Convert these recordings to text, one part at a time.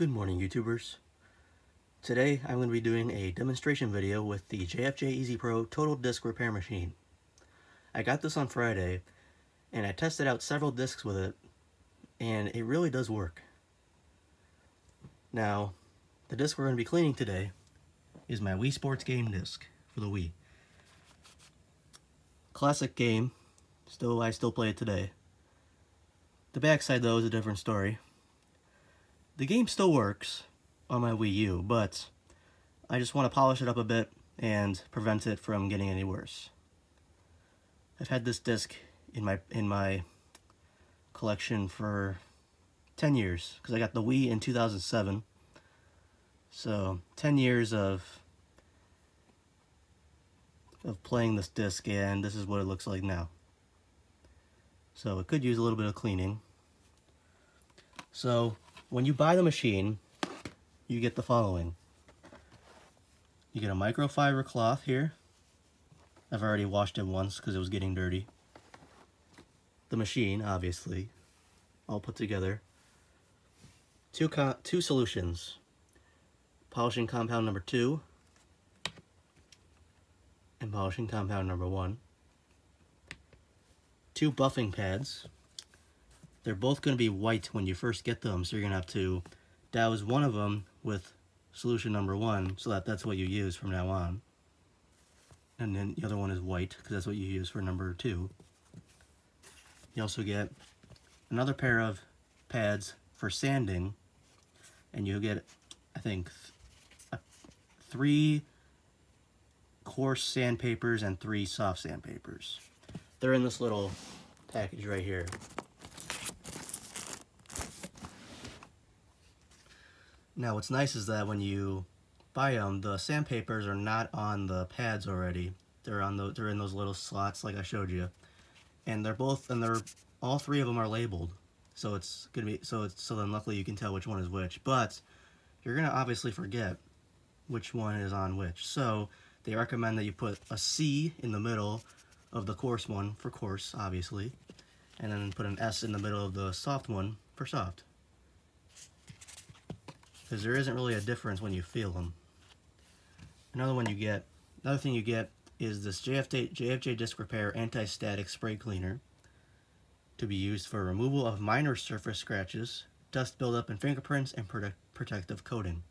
Good morning, YouTubers. Today I'm going to be doing a demonstration video with the JFJ Easy Pro Total Disc Repair Machine. I got this on Friday and I tested out several discs with it and it really does work. Now, the disc we're going to be cleaning today is my Wii Sports game disc for the Wii. Classic game, I still play it today. The backside though is a different story. The game still works on my Wii U, but I just want to polish it up a bit and prevent it from getting any worse. I've had this disc in my collection for 10 years because I got the Wii in 2007. So 10 years of playing this disc, and this is what it looks like now. So it could use a little bit of cleaning. So when you buy the machine, you get the following. You get a microfiber cloth here. I've already washed it once because it was getting dirty. The machine, obviously, all put together. Two solutions. Polishing compound number 2 and polishing compound number 1. 2 buffing pads. They're both going to be white when you first get them, so you're going to have to douse one of them with solution number 1 so that's what you use from now on. And then the other one is white because that's what you use for number 2. You also get another pair of pads for sanding, and you'll get, I think, 3 coarse sandpapers and 3 soft sandpapers. They're in this little package right here. Now what's nice is that when you buy them, the sandpapers are not on the pads already. They're in those little slots like I showed you, and all 3 of them are labeled. So it's gonna be so then luckily you can tell which one is which. But you're gonna obviously forget which one is on which. So they recommend that you put a C in the middle of the coarse one for coarse, obviously, and then put an S in the middle of the soft one for soft. Because there isn't really a difference when you feel them. Another thing you get is this JFJ Disc Repair Anti-Static Spray Cleaner to be used for removal of minor surface scratches, dust buildup, and fingerprints, and protective coating.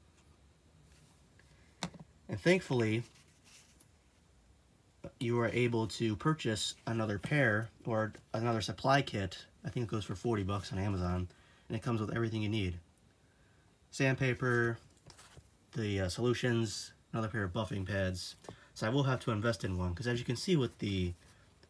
And thankfully, you are able to purchase another pair or another supply kit. I think it goes for 40 bucks on Amazon, and it comes with everything you need. Sandpaper, the solutions, another pair of buffing pads. So I will have to invest in one because, as you can see with the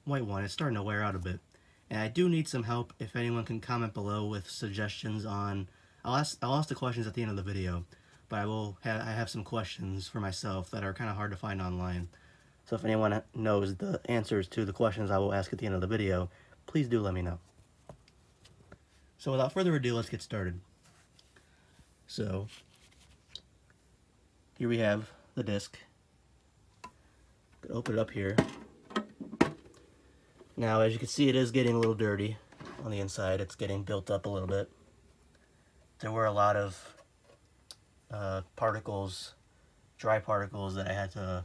white one, it's starting to wear out a bit. And I do need some help. If anyone can comment below with suggestions on, I'll ask the questions at the end of the video, but I have some questions for myself that are kind of hard to find online. So if anyone knows the answers to the questions I will ask at the end of the video, please do let me know. So without further ado, let's get started. So here we have the disc. Open it up here. Now, as you can see, it is getting a little dirty on the inside. It's getting built up a little bit. There were a lot of particles, dry particles, that I had to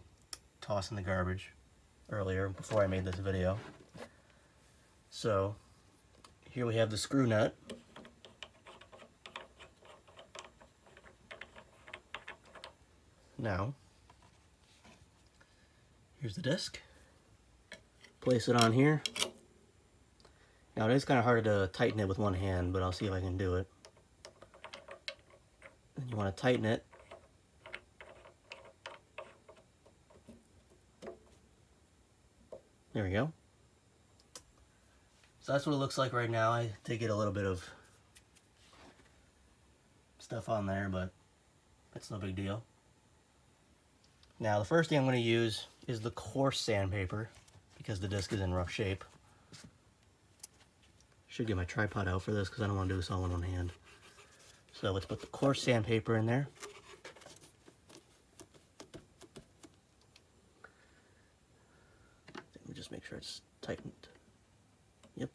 toss in the garbage earlier before I made this video. So here we have the screw nut. Now, here's the disc. Place it on here. Now, it is kind of hard to tighten it with one hand, but I'll see if I can do it. And you want to tighten it. There we go. So that's what it looks like right now. I did get a little bit of stuff on there, but it's no big deal. Now, the first thing I'm going to use is the coarse sandpaper because the disc is in rough shape. Should get my tripod out for this because I don't want to do this all in one hand. So let's put the coarse sandpaper in there. Let me just make sure it's tightened. Yep.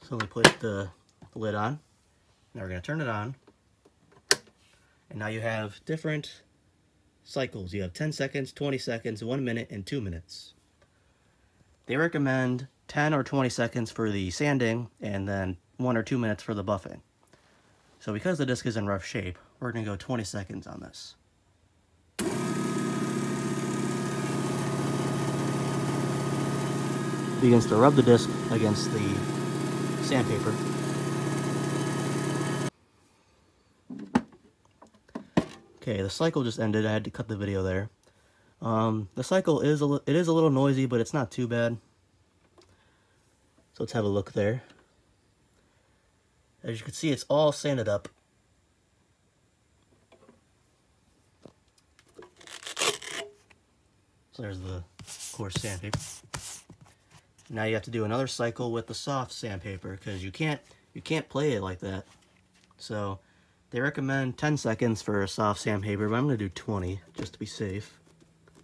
So we put the lid on. Now we're going to turn it on. And now you have different cycles. You have 10 seconds, 20 seconds, 1 minute, and 2 minutes. They recommend 10 or 20 seconds for the sanding and then 1 or 2 minutes for the buffing. So because the disc is in rough shape, we're going to go 20 seconds on this. Begins to rub the disc against the sandpaper. Okay, the cycle just ended. I had to cut the video there. The cycle is a little noisy, but it's not too bad. So let's have a look there. As you can see, it's all sanded up. So there's the coarse sandpaper. Now you have to do another cycle with the soft sandpaper because you can't play it like that. So they recommend 10 seconds for a soft sandpaper, but I'm going to do 20 just to be safe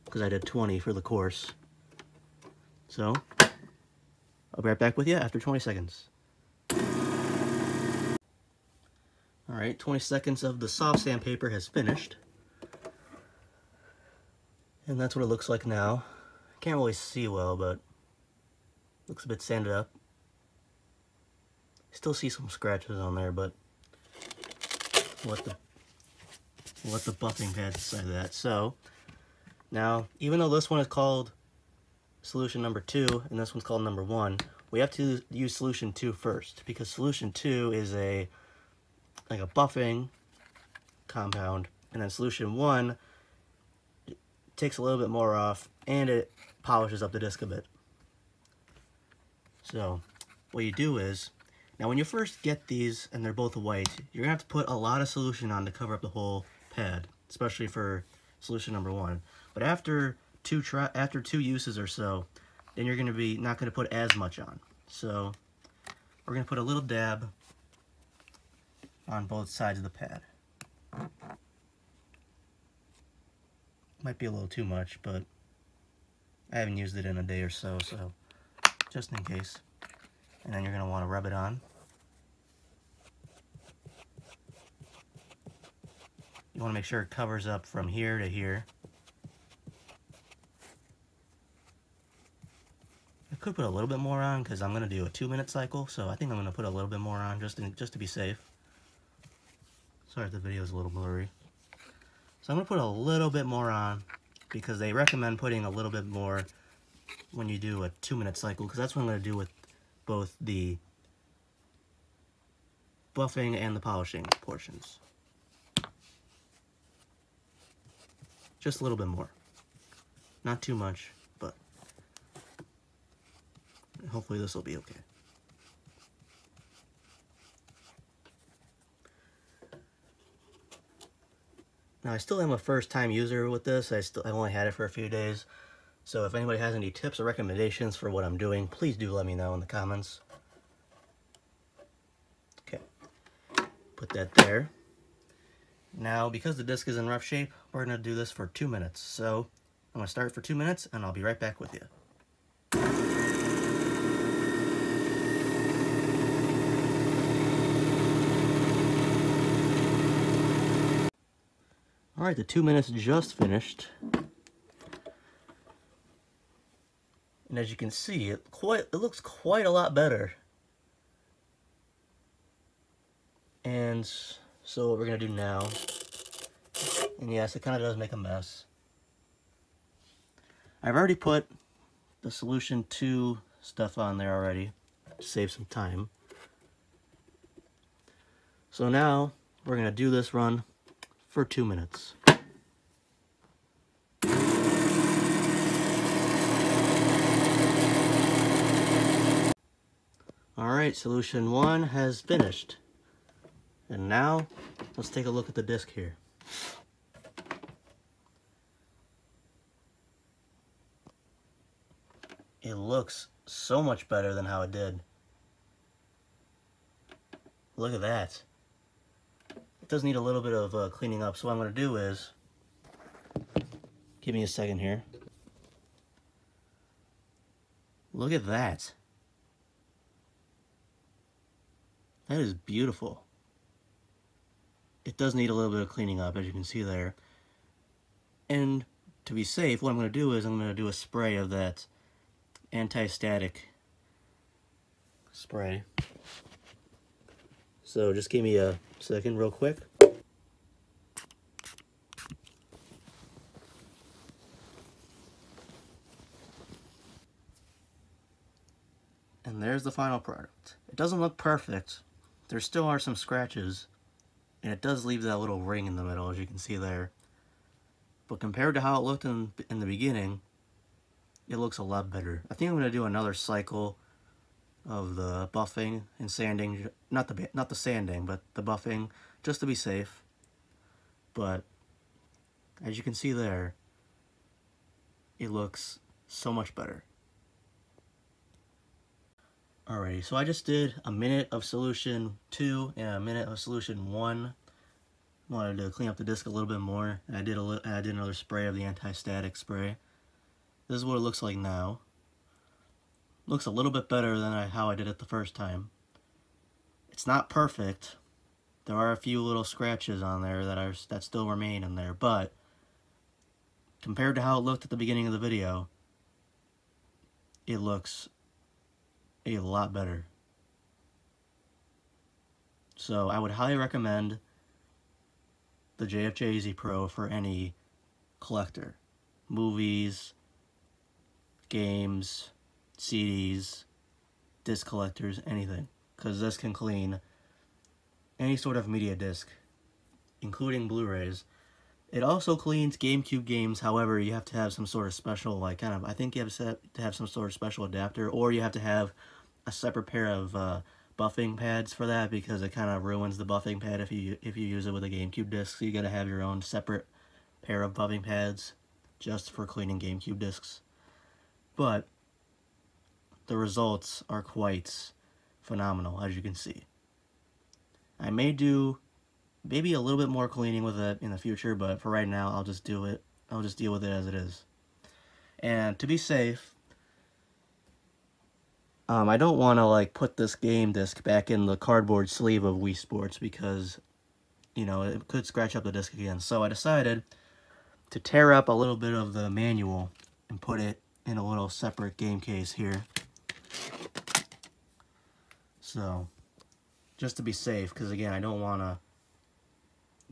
because I did 20 for the coarse. So I'll be right back with you after 20 seconds. Alright, 20 seconds of the soft sandpaper has finished. And that's what it looks like now. I can't really see well, but looks a bit sanded up. Still see some scratches on there, but let the buffing pad decide that. So now, even though this one is called solution number 2 and this one's called number 1, we have to use solution 2 first because solution 2 is like a buffing compound, and then solution 1 takes a little bit more off and it polishes up the disc a bit. So what you do is, now when you first get these and they're both white, you're gonna have to put a lot of solution on to cover up the whole pad, especially for solution number 1. But after two uses or so, then you're gonna be not gonna put as much on. So we're gonna put a little dab on both sides of the pad. Might be a little too much, but I haven't used it in a day or so, so just in case. And then you're going to want to rub it on. You want to make sure it covers up from here to here. I could put a little bit more on because I'm going to do a 2-minute cycle, so I think I'm going to put a little bit more on just to be safe. Sorry if the video is a little blurry. So I'm going to put a little bit more on because they recommend putting a little bit more when you do a 2-minute cycle, because that's what I'm going to do with both the buffing and the polishing portions. Just a little bit more. Not too much, but hopefully this will be okay. Now I still am a first-time user with this. I've only had it for a few days. So if anybody has any tips or recommendations for what I'm doing, please do let me know in the comments. Okay, put that there. Now, because the disc is in rough shape, we're going to do this for 2 minutes. So I'm going to start for 2 minutes, and I'll be right back with you. Alright, the 2 minutes just finished. And as you can see, it looks quite a lot better. And so what we're going to do now, and yes, it kind of does make a mess. I've already put the solution 2 stuff on there already to save some time. So now we're going to do this run for 2 minutes. Alright, solution 1 has finished. And now, let's take a look at the disc here. It looks so much better than how it did. Look at that. It does need a little bit of cleaning up, so what I'm going to do is, give me a second here. Look at that. That is beautiful. it does need a little bit of cleaning up, as you can see there. And to be safe, what I'm going to do is I'm going to do a spray of that anti-static spray. So just give me a second real quick. And there's the final product. It doesn't look perfect. There still are some scratches, and it does leave that little ring in the middle, as you can see there. But compared to how it looked in the beginning, it looks a lot better. I think I'm going to do another cycle of the buffing and sanding, not the sanding, but the buffing, just to be safe. But as you can see there, it looks so much better. Alrighty, so I just did a minute of solution 2 and a minute of solution 1. Wanted to clean up the disc a little bit more, and I did another spray of the anti-static spray. This is what it looks like now. Looks a little bit better than how I did it the first time. It's not perfect. There are a few little scratches on there that still remain in there, but compared to how it looked at the beginning of the video, it looks a lot better. So I would highly recommend the JFJ Easy Pro for any collector. Movies, games, CDs, disc collectors, anything. Because this can clean any sort of media disc, including Blu-rays. It also cleans GameCube games, however, you have to have some sort of special, like, I think you have to have some sort of special adapter, or you have to have a separate pair of buffing pads for that, because it kind of ruins the buffing pad if you use it with a GameCube disc. So you got to have your own separate pair of buffing pads just for cleaning GameCube discs. But the results are quite phenomenal, as you can see. I may do maybe a little bit more cleaning with it in the future, but for right now, I'll just do it. I'll just deal with it as it is. And to be safe, I don't want to like put this game disc back in the cardboard sleeve of Wii Sports because, you know, it could scratch up the disc again. So I decided to tear up a little bit of the manual and put it in a little separate game case here. So, just to be safe, because again, I don't want to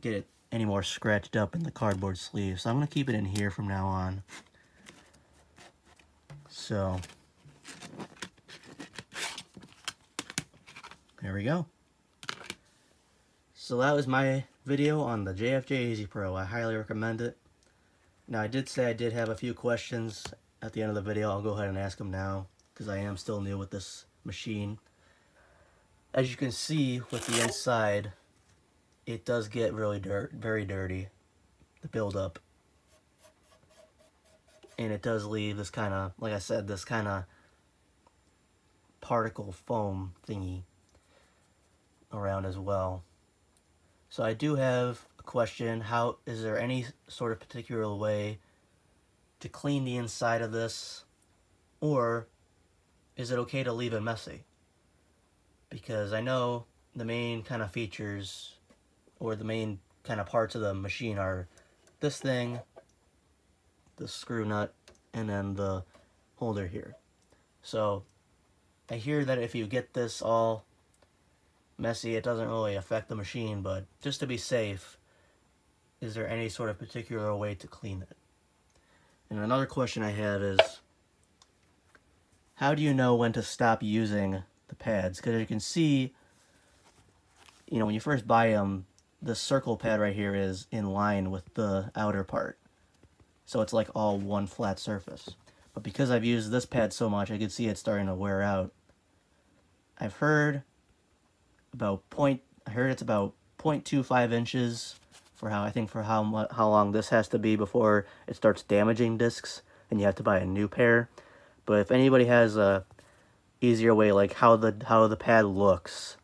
get it any more scratched up in the cardboard sleeve. So I'm going to keep it in here from now on. So, there we go. So that was my video on the JFJ Easy Pro. I highly recommend it. Now, I did say I did have a few questions at the end of the video. I'll go ahead and ask them now, because I am still new with this machine. As you can see with the inside, it does get really very dirty, the buildup. And it does leave this kind of, like I said, this kind of particle foam thingy around as well. So I do have a question. Is there any sort of particular way to clean the inside of this? Or is it okay to leave it messy? Because I know the main kind of features or the main kind of parts of the machine are this thing, the screw nut, and then the holder here. So I hear that if you get this all messy, it doesn't really affect the machine, but just to be safe, is there any sort of particular way to clean it? And another question I have is, how do you know when to stop using the pads? Because as you can see, you know, when you first buy them, the circle pad right here is in line with the outer part. So it's like all one flat surface. But because I've used this pad so much, I can see it's starting to wear out. I've heard it's about 0.25 inches for how long this has to be before it starts damaging discs and you have to buy a new pair. But if anybody has a easier way, like how the pad looks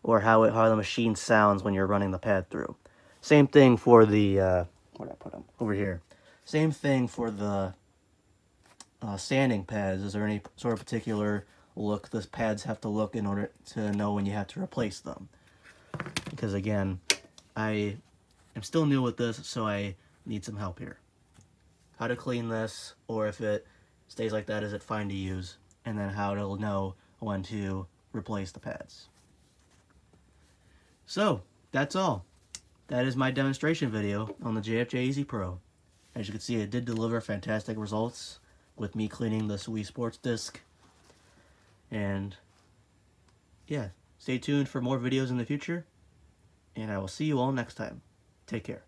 or how the machine sounds when you're running the pad through. Same thing for the where did I put them? Over here. Same thing for the sanding pads. Is there any sort of particular look the pads have to look in order to know when you have to replace them? Because again, I am still new with this, so I need some help here. How to clean this, or if it stays like that, is it fine to use? And then how to know when to replace the pads. So, that's all. That is my demonstration video on the JFJ Easy Pro. As you can see, it did deliver fantastic results with me cleaning the Wii Sports disc. And yeah, stay tuned for more videos in the future. And I will see you all next time. Take care.